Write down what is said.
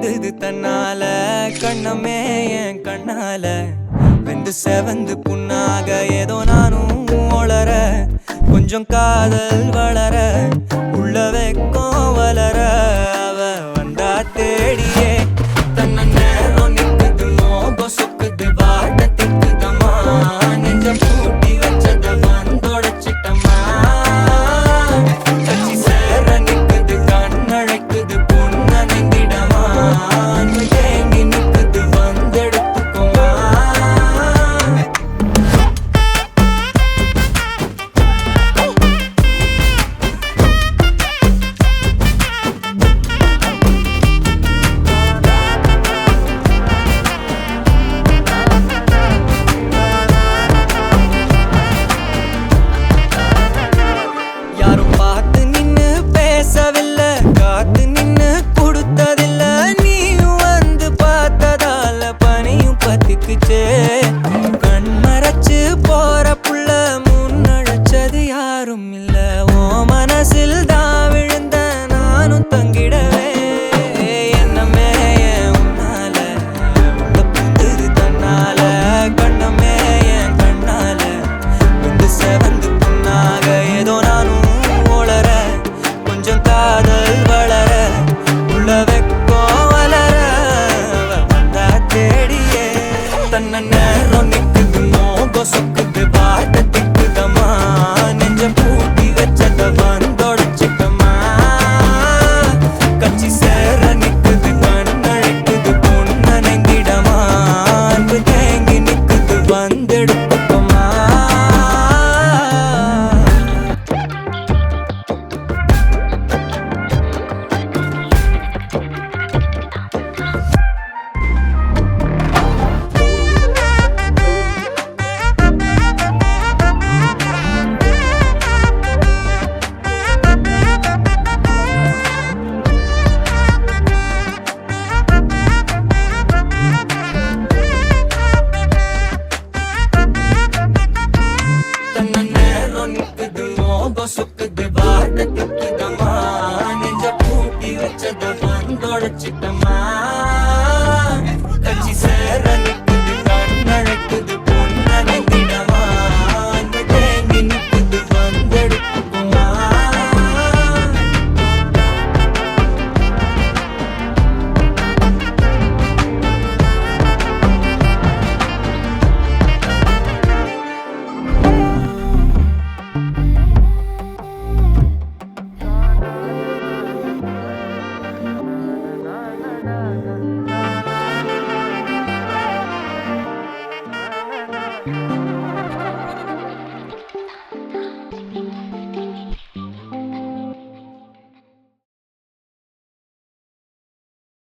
தூண்டுது தன்னால கண்ணமே என் கண்ணால வெந்து செவந்து புண்ணாக ஏதோ நானும் ஒளர கொஞ்சம் காதல் வளர உள்ள வெக்கம் வளர அவ வந்தா தேடியே தன்ன நேரம் நிக்குது மோகம் சொக்குது வாட்ட திக்குதம்மா நெஞ்சம் பூட்டி வச்சத வந்தொடச்சிட்டம்மா கட்சி சேர நிக்குது கண்ணழைக்குது பொண்ண நெங்கிடமா தேங்கி நிக்குது வந்தெடுத்துக்குமா யாரும் பார்த்து நின்னு பேசவில்லை காத்து நின்னு கொடுத்ததில்ல நீயும் வந்து பார்த்ததால பனியும் பத்திக்குச்சே கண் மறைச்சு போற புள்ள முன்னழைச்சது யாரும் இல்ல ஓ மனசில் தான் விழுந்த நானும் தங்கிடவே என்னமே உன்னால உள்ள புந்துது தன்னால கண்ணமே என் கண்ணால வந்து செவந்து புண்ணாக ஏதோ நானும் ஒளர கொஞ்சம் காதல் வளர உள்ள வெக்கம் வளர அவ வந்தா தேடியே தன்ன நேரம் நிக்குது மோகம் சொக்குது வாட்ட திக்குதம்மா நெஞ்சம் பூட்டி வச்சத வந்தொடச்சிட்டம்மா கட்சி சேர நிக்குது கண்ணழைக்குது பொண்ண நெங்கிடமா அன்பு தேங்கி நிக்குது வந்தெடுத்துக்குமா தன்ன நேரம் நிக்குது மோகம் சொக்குது வாட்ட திக்குது